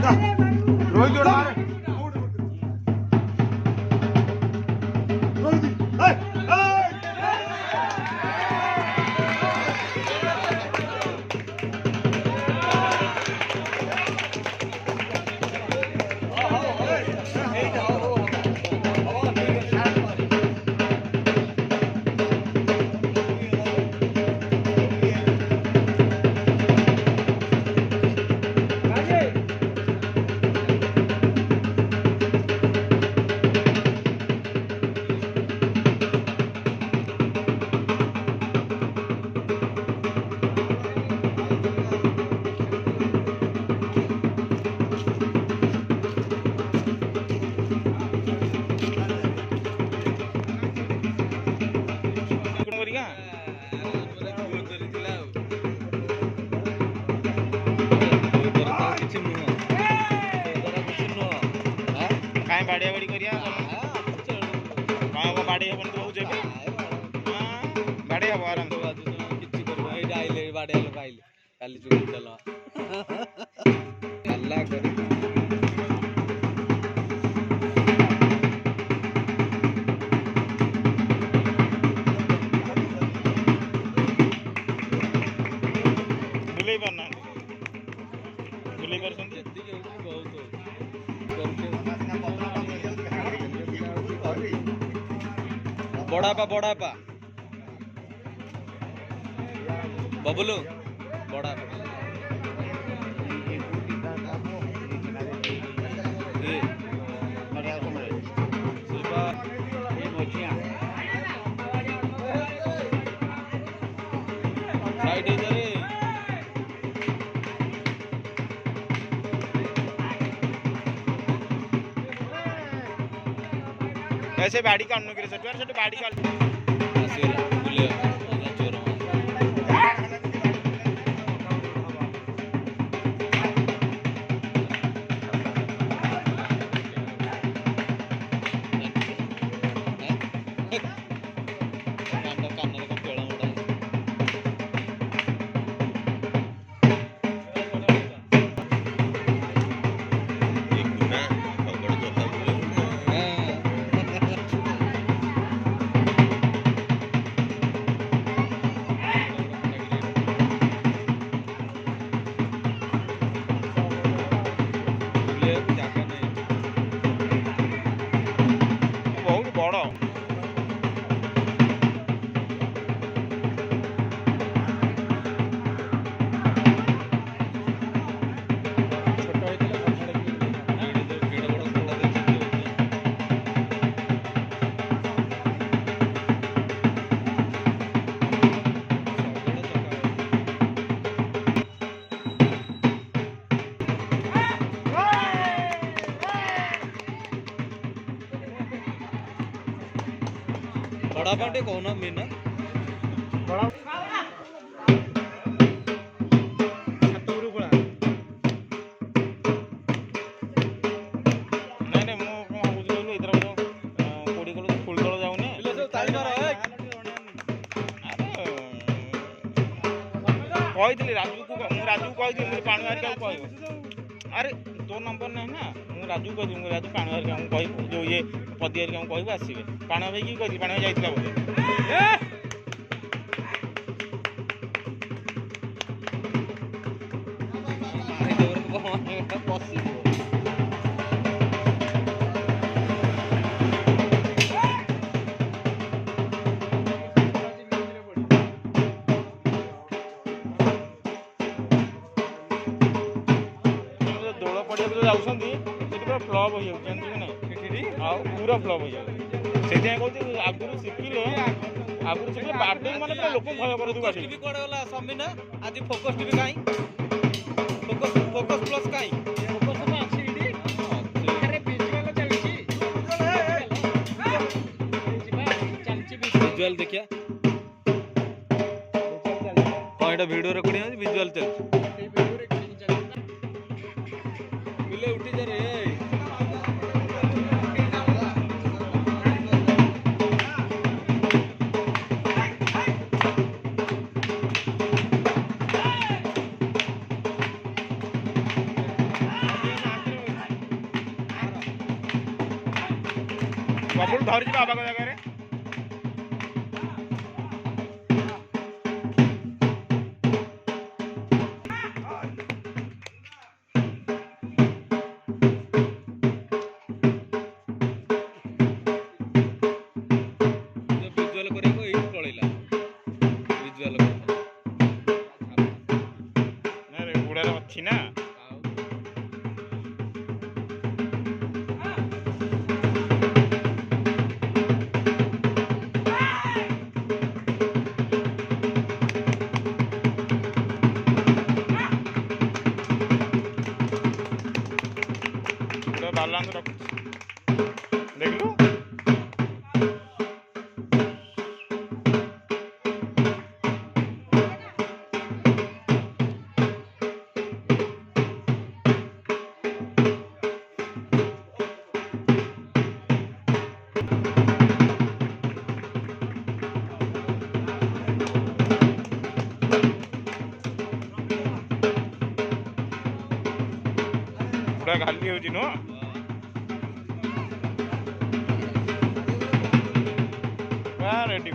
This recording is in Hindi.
रोहित जोड़ा मारे बाड़िया बाड़ी करिया बाड़ी हम तो बाड़ी हम आराम किछि करबो एटा आइले बाड़िया लोक आइले काली चुकी चलो अल्लाह करे बुले बना बुले करसन जत्ती के बहुत बड़ापा बबलू बड़ा ऐसे बाड़ी काटने के लिए सेट बाड़ी काट बड़ा पाटे कौन मीना बड़ा राजू को कही पाणुहारिका अरे तो नंबर नहीं ना मुझे राजू कह राजू पाणुहारिका कह जो ये पदी हरिका कह आसवे पाण भाई कि कही पाण भाई जाइला बोले फ्लॉप हो पूरा फ्लॉप हो से आगुरी शिखिले आगुरी शिखिले बैटिंग माने पूरा लोक भय कर दु टीवी कोड वाला समीना आज फोकस टीवी काई फोकस प्लस काई फोकस में अछि इडी अरे विजुअल चलछि विजुअल देखिया कोन एटा वीडियो रिकॉर्डिंग अछि विजुअल चलछि मिले उठी जा रे बबुल धरी बाबा को जगह ଭିଜୁଆଲ କରିବାକୁ ଏଇଠି ପଳେଇଲା ଭିଜୁଆଲ ଗୁଡ଼ାରେ ଅଛି ନା ବାଲାଙ୍କୁ ରଖୁଛି ଦେଖିଲୁ ପୁରା ଖାଲି ହେଉଛି ନୁହଁ ରେଡି